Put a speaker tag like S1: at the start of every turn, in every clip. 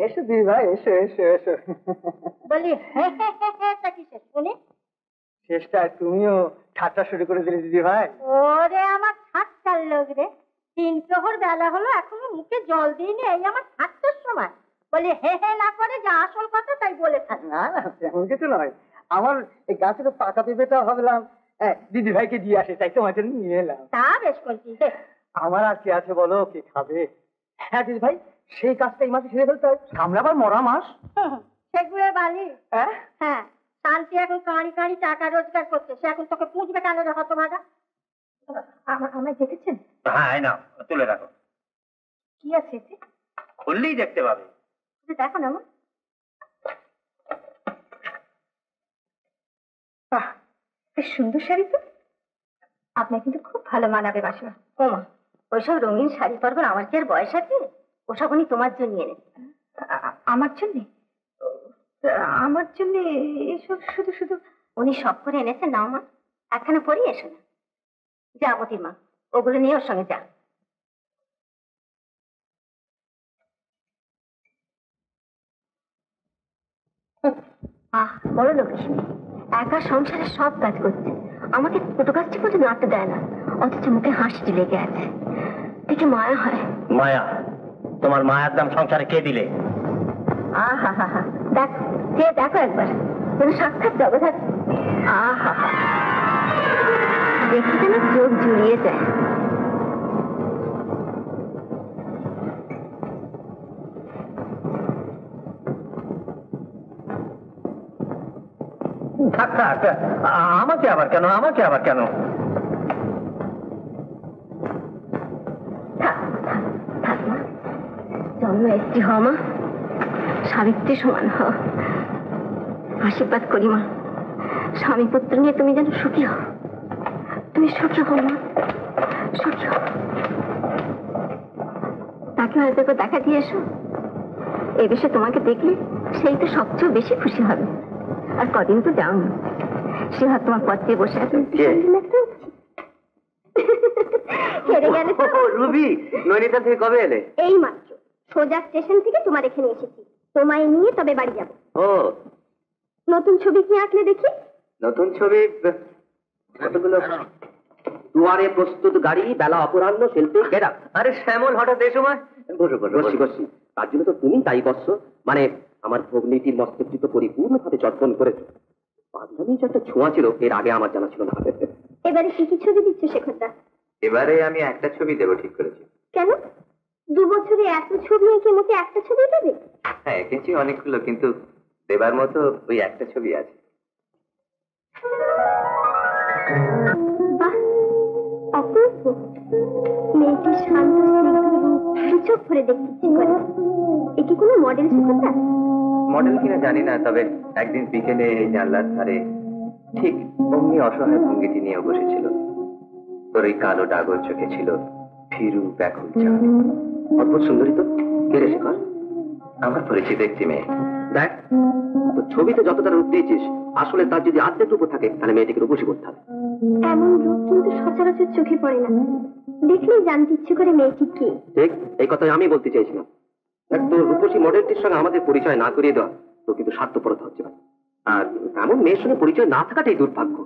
S1: এসো দিদি ভাই, এসো এসো এসো।
S2: বলি কিসের শুনি?
S1: শেষটা তুমিও ঠাট্টা শুরু করে দিলে দিদি ভাই।
S2: ওরে আমার ঠাট্টার লোক রে, 3 প্রহর বেলা হলো এখনো মুখে জল দিইনি, এই আমার ঠাট্টার সময়? বলি হে হে না করে যা আসল কথা তাই বলে থাক।
S1: না না, তেমন কিছু নয়। আমার এই গাছের পাকা পেঁপেটা ভাবলাম দিদি ভাইকে দিয়ে আসে, তাই তোমার জন্য নিয়ে এলাম।
S2: তা বেশ করছিস।
S1: আমার আর কি আছে বলো, কে খাবে? হ্যাঁ দিদি ভাই, সেই কাজটা এই মাসে সেরে ফেলতে হয়, সামনে আবার মরা মাস।
S2: সেগুলো বালি। হ্যাঁ, শান্তি এখন কাঁড়ি কাঁড়ি টাকা রোজগার করছে, সে এখন তোকে পুঁজবে কেন রে হতভাগা? আমায় দেখেছেন?
S3: হ্যাঁ না, তুলে রাখো।
S2: কি আছে এতে?
S3: খুললেই দেখতে পাবে।
S2: দেখো না মা। বাহ, বেশ সুন্দর শাড়ি তো। আপনার কিন্তু খুব ভালো মানাবে মাসিমা। ও মা, ওইসব রঙিন শাড়ি পরবেন আমার কি আর বয়স আছে? ওসব উনি তোমার জন্য এনেছে। আমার জন্য? আমার জন্য এসব শুধু শুধু উনি সব করে এনেছেন? নাও মা, একখানে পরিয়ে এসো না। যা মতি মা, ওগুলো নিয়ে ওর সঙ্গে যা। বড় লক্ষ্মী, একা সংসারে সব কাজ করছে, আমাকে ছোটো কাজটি করতে নাড়তে দেয় না, অথচ মুখে হাসিটি লেগে আছে। দেখে মায়া হয়।
S3: মায়া? তোমার মায়ার দাম সংসারে কে দিলে?
S2: আহা হা হা, দেখ, যে দেখো একবার, যেন সাক্ষাৎ জগৎ। আহা হা, দেখি যেন চোখ জুড়িয়ে যায়।
S3: থাক থাক, আমাকে আবার কেন, আমাকে আবার কেন?
S2: জন্ম স্ত্রী হও মা, সাবিত্রী সমান হও। আশীর্বাদ করি মা, স্বামী পুত্র নিয়ে তুমি যেন সুখী হও। তুমি সুখী হও মা, সুখী হও। তাকে হয়তো দেখা দিয়ে এসো, এ বিষয়ে তোমাকে দেখলে সেই তো সবচেয়ে বেশি খুশি হবে। আর কদিন তো যাও না, সে হয়তো তোমার পথ দিয়ে বসে আছে। হেরে গেলে তো।
S3: রুবি, নৈনিতাল থেকে কবে এলে?
S2: এই মাত্র সোজা স্টেশন থেকে তোমার এখানে এসেছি, তোমায় নিয়ে তবে বাড়ি যাবো।
S3: ও,
S2: নতুন ছবি কি আঁকলে দেখি?
S3: নতুন ছবি কতগুলো। দুয়ারে প্রস্তুত গাড়ি, বেলা অপরাহ্ন, শিল্পী গেরা। আরে শ্যামল, হঠাৎ এই সময়? বসো বসো। বসি বসি। তার জন্য তো তুমি তাই করছো, মানে আমার ভগ্নীটির মস্তিষ্ক পরিপূর্ণভাবে যত্ন করেছো। পাগলামি যে একটা ছোঁয়া ছিল, এর আগে আমার জানা ছিল না।
S2: এবারে কি কি ছবি দিচ্ছ শেখরদা?
S3: এবারে আমি একটা ছবি দেবো ঠিক করেছি।
S2: কেন? 2 বছরে এত ছবি এঁকে মুখে একটা ছবি দেবে?
S3: হ্যাঁ, এঁকেছি অনেকগুলো, কিন্তু দেবার মতো ওই একটা ছবি আছে। বাহ,
S2: অপূর্ব। মেয়েটির শান্ত স্নিগ্ধ রূপ দু চোখ ভরে দেখতে ইচ্ছে করে। এ কি কোনো মডেল শেখরদা?
S3: মডেল কিনা জানি না, তবে একদিন বিকেলে এই জানলার ধারে ঠিক অমনি অসহায় ভঙ্গিটি নিয়ে বসেছিল। তোর এই কালো ডাগর চোখে ছিল ফিরু ব্যাকুল চাঁদ। অদ্ভুত সুন্দরী তো। কে রে শেখর? আমার পরিচিত একটি মেয়ে। দেখ, তো ছবিতে যতটা রূপ দিয়েছিস, আসলে তার যদি আর্ধেক রূপ থাকে, তাহলে মেয়েটিকে রূপসী করতে হবে।
S2: এমন রূপ কিন্তু সচরাচর চোখে পড়ে না, দেখলেই জানতে ইচ্ছে করে মেয়েটি কে।
S3: ঠিক এই কথাই আমি বলতে চাইছিলাম। দেখ, তোর রূপসী মডেলটির সঙ্গে আমাদের পরিচয় না করিয়ে দেওয়া তো কিন্তু স্বার্থপরতা হচ্ছে না। আর এমন মেয়ের সঙ্গে পরিচয় না থাকাটাই দুর্ভাগ্য।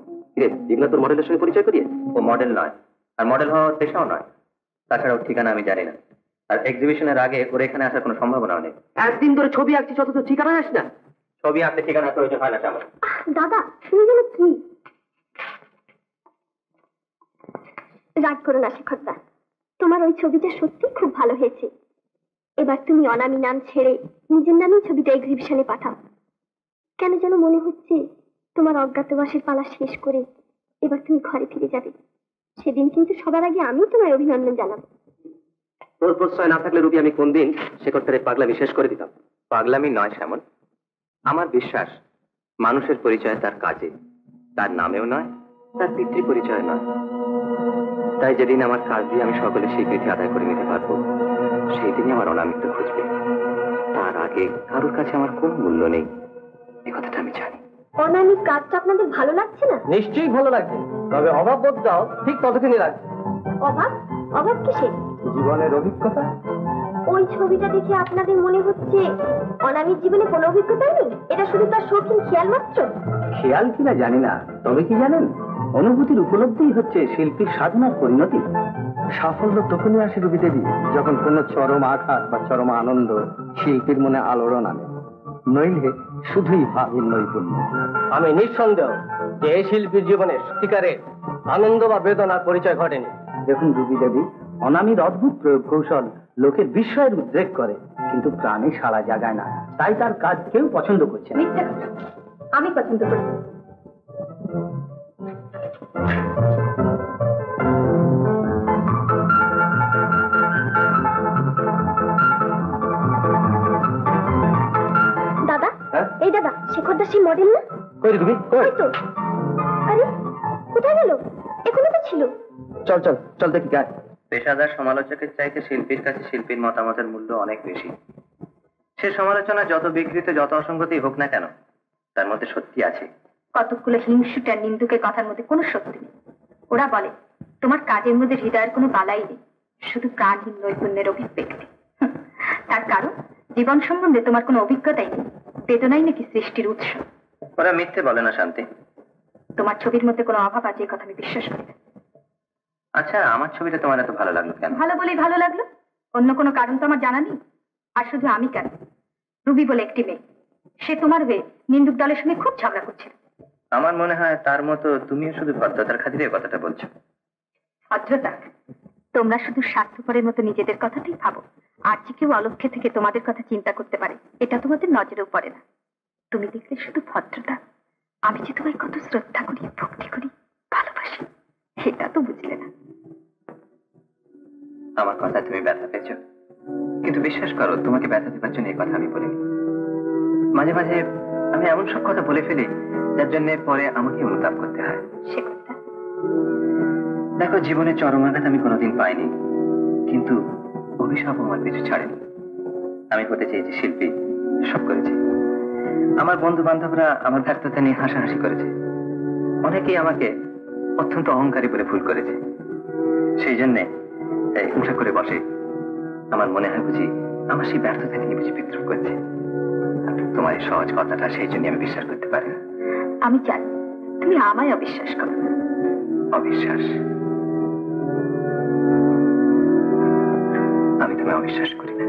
S3: রে, যেগুলো তোর মডেলের সঙ্গে পরিচয় করিয়ে। ও মডেল নয়, আর মডেল হওয়ার পেশাও নয়। তাছাড়া ওর ঠিকানা আমি জানি না, আর এক্সিবিশনের আগে ওর এখানে আসার কোনো সম্ভাবনাও নেই। একদিন ধরে ছবি আঁকছিস, অথচ ঠিকানা আস না। ছবি আঁকতে ঠিকানা প্রয়োজন হয় না তেমন।
S2: দাদা, তুমি যেন কি রাগ করো না শেখরদা, তোমার ওই ছবিটা সত্যি খুব ভালো হয়েছে। এবার তুমি অনামী নাম ছেড়ে নিজের নামেই ছবিটা এক্সিবিশনে পাঠাও। কেন যেন মনে হচ্ছে তোমার অজ্ঞাতবাসের পালা শেষ করে এবার তুমি ঘরে ফিরে যাবে। সেদিন কিন্তু সবার আগে আমি তোমায় অভিনন্দন জানাবো।
S3: তোর প্রশ্রয় না থাকলে রুবি, আমি কোন দিন শেখরের পাগলামি শেষ করে দিতাম। পাগলামি নয় শ্যামল, আমার বিশ্বাস মানুষের পরিচয় তার কাজে, তার নামেও নয়, তার পিতৃ পরিচয় নয়। তাই যেদিন আমার কাজ দিয়ে আমি সকলের স্বীকৃতি আদায় করে নিতে পারবো, সেই দিনই আমার অনামিত্য খুঁজবে। তার আগে কারোর কাছে আমার কোনো মূল্য নেই, এই কথাটা আমি জানি।
S2: অনামিক কাজটা আপনাদের ভালো লাগছে না?
S1: নিশ্চয়ই ভালো লাগছে, তবে অভাব বোধটাও ঠিক ততখানি লাগছে।
S2: অভাব? অভাব কিসের?
S1: জীবনের অভিজ্ঞতা।
S2: ওই ছবিটা দেখে আপনাদের মনে হচ্ছে অনামির জীবনে কোনো অভিজ্ঞতা নেই? এটা শুধু তার শৌখিন খেয়াল মাত্র?
S1: খেয়াল কিনা জানি না, তবে কি জানেন, অনুভূতির উপলব্ধি হচ্ছে শিল্পীর সাধনার পরিণতি। সাফল্য তখনই আসে রবি দেবী, যখন কোনো চরম আঘাত বা চরম আনন্দ শিল্পীর মনে আলোড়ন আনে, নইলে শুধুই ভাবের নৈপুণ্য। আমি নিঃসন্দেহ যে এই শিল্পীর জীবনে সত্যিকারের আনন্দ বা বেদনার পরিচয় ঘটেনি। দেখুন রবি দেবী, অনামির অদ্ভুত প্রয়োগ কৌশল লোকের বিস্ময়ের উদ্রেক করে, কিন্তু প্রাণে সাড়া জাগায় না, তাই তার কাজ কেউ পছন্দ করছে না।
S2: মিথ্যা কথা, আমি পছন্দ করি। দাদা,
S1: হ্যাঁ?
S2: এই দাদা শেখর দাসী মডেল না?
S1: কই তুমি কই?
S2: ওই তো। আরে কোথায় গেল? এখনো তো ছিল।
S1: চল চল চল দেখি গায়।
S3: পেশাদার সমালোচকের চাইতে শিল্পীর কাছে শিল্পীর মতামতের মূল্য অনেক বেশি। সে সমালোচনা যত বিকৃত, যত অসঙ্গতি হোক না কেন, তার মধ্যে সত্যি আছে।
S2: কতগুলো হিংসুট আর নিন্দুকের কথার মধ্যে কোনো সত্যি নেই। ওরা বলে তোমার কাজের মধ্যে হৃদয়ের কোনো বালাই নেই, শুধু প্রাণহীন নৈপুণ্যের অভিব্যক্তি। তার কারণ জীবন সম্বন্ধে তোমার কোনো অভিজ্ঞতাই নেই, বেদনাই নাকি সৃষ্টির উৎস।
S3: ওরা মিথ্যে বলে না শান্তি।
S2: তোমার ছবির মধ্যে কোনো অভাব আছে, এই কথা আমি বিশ্বাস করি না।
S3: আচ্ছা, আমার ছবিটা তোমার এত ভালো লাগলো কেন?
S2: ভালো বলেই ভালো লাগলো, অন্য কোনো কারণ তো আমার জানা নেই। আর শুধু আমি কেন, রুবি বলে একটি মেয়ে, সে তোমার হয়ে নিন্দুক দলের সঙ্গে খুব ঝগড়া করছিল।
S3: আমার মনে হয় তার মতো তুমিও শুধু ভদ্রতার খাতিরে কথাটা বলছো।
S2: ভদ্রতা? তোমরা শুধু স্বার্থপরের মতো নিজেদের কথাটাই ভাবো, আর যে কেউ অলক্ষ্যে থেকে তোমাদের কথা চিন্তা করতে পারে এটা তোমাদের নজরেও পড়ে না। তুমি দেখলে শুধু ভদ্রতা, আমি যে তোমায় কত শ্রদ্ধা করি, ভক্তি করি, ভালোবাসি, সেটা তো বুঝলে না।
S3: আমার কথা তুমি ব্যথা পেয়েছো, কিন্তু বিশ্বাস করো তোমাকে ব্যথা দেবার জন্য এই কথা আমি বলিনি। মাঝে মাঝে আমি এমন সব কথা বলে ফেলি যার জন্য পরে আমাকে অনুতাপ করতে হয়।
S2: সে কথা
S3: দেখো, জীবনে চরম আঘাত আমি কোনোদিন পাইনি, কিন্তু অভিশাপ আমার পিছু ছাড়েনি। আমি হতে চেয়েছি শিল্পী, সব করেছি। আমার বন্ধু বান্ধবরা আমার ব্যর্থতা নিয়ে হাসাহাসি করেছে, অনেকেই আমাকে অত্যন্ত অহংকারী বলে ভুল করেছে। সেই জন্যে উঠা করে বসে আমার মনে হয় বুঝি আমার সেই ব্যর্থতা নিয়ে বুঝি বিদ্রুপ করছে। তোমার এই সহজ কথাটা সেই জন্য আমি বিশ্বাস করতে পারি না।
S2: আমি জানি তুমি আমায় অবিশ্বাস করো।
S3: অবিশ্বাস? আমি তোমায় অবিশ্বাস করি না।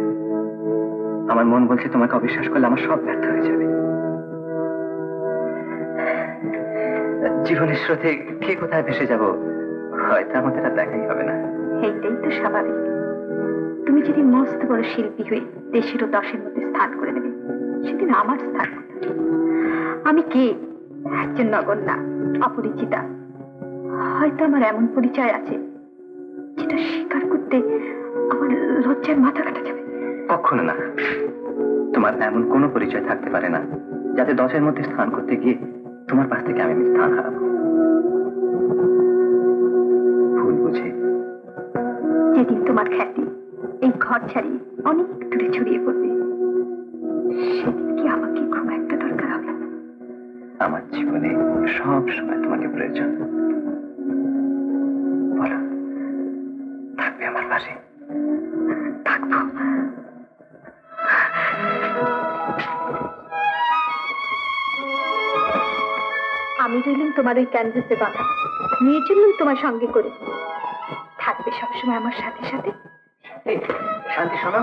S3: আমার মন বলছে তোমাকে অবিশ্বাস করলে আমার সব ব্যর্থ হয়ে যাবে। জীবনের স্রোতে কে কোথায় ভেসে যাব হয়তো আমাদের আর দেখাই হবে না।
S2: এইটাই তো স্বাভাবিক। তুমি যদি মস্ত বড় শিল্পী হয়ে দেশের ও দশের মধ্যে স্থান করে নেবে, সেদিন আমার স্থান কোথায়? আমি কে? একজন নগণ্যা, অপরিচিতা। হয়তো আমার এমন পরিচয় আছে যেটা স্বীকার করতে আমার লজ্জায় মাথা কাটা যাবে।
S3: কখনো না। তোমার এমন কোনো পরিচয় থাকতে পারে না যাতে দশের মধ্যে স্থান করতে গিয়ে তোমার পাশ থেকে আমি স্থান হারাবো। ভুল বুঝে
S2: যেদিন তোমার খ্যাতি এই ঘর ছাড়িয়ে অনেক দূরে ছড়িয়ে পড়বে, সেদিন কি আমাকে খুব একটা দরকার হবে?
S3: আমার জীবনে সব সময় তোমাকে প্রয়োজন। বলো, থাকবে আমার পাশে?
S2: থাকবো। আমি রইলাম তোমার ওই ক্যানভাসে বাঁধা, নিয়ে চললাম তোমার সঙ্গে করে। থাকবে সবসময় আমার সাথে সাথে।
S3: এই, শান্তি শোনো।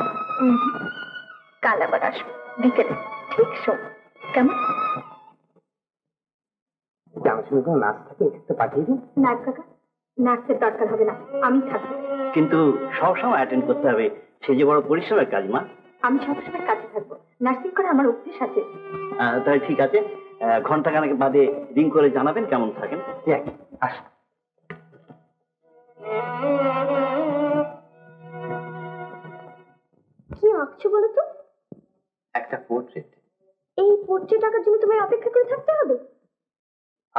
S2: কাল আবার আসবো বিকেলে, ঠিক শোন কেমন?
S1: আমার সঙ্গে কোনো নাচ থাকে একটু পাঠিয়ে দিন।
S2: নাচ কাকা, নাচের দরকার হবে না, আমি থাকবো।
S1: কিন্তু সবসময় অ্যাটেন্ড করতে হবে, সে যে বড় পরিশ্রমের কাজ মা।
S2: আমি সবসময় কাজে থাকবো, নার্সিং করে আমার অভ্যেস আছে।
S1: তাহলে ঠিক আছে, ঘন্টাখানেক বাদে রিং করে জানাবেন কেমন থাকেন। ঠিক আস।
S2: কি আঁকছো বলো তো?
S3: একটা পোর্ট্রেট।
S2: এই পোর্ট্রেট আঁকার জন্য তোমায় অপেক্ষা করে থাকতে হবে?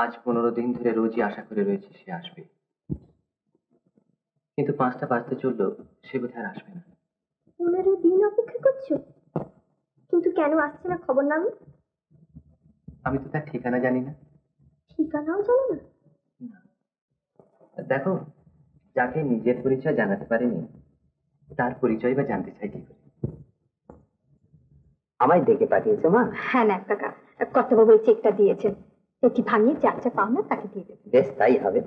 S3: আজ 15 দিন ধরে রোজই আশা করে রয়েছে সে আসবে, কিন্তু 5টা বাজতে চললো, সে বোধহয় আর আসবে না।
S2: 15 দিন অপেক্ষা করছো, কিন্তু কেন আসছে না খবর না?
S3: আমি তো তার ঠিকানা জানি না।
S2: ঠিকানাও জানো না?
S3: দেখো, যাকে নিজের পরিচয় জানাতে পারেনি তার পরিচয় বা জানতে চাই কি করে?
S1: আমায় ডেকে পাঠিয়েছে মা।
S2: হ্যাঁ না কাকা, কর্তাবাবু এই চেকটা দিয়েছেন, এটি ভাঙিয়ে যা যা পাও না তাকে দিয়ে দেবেন।
S1: বেশ তাই হবে।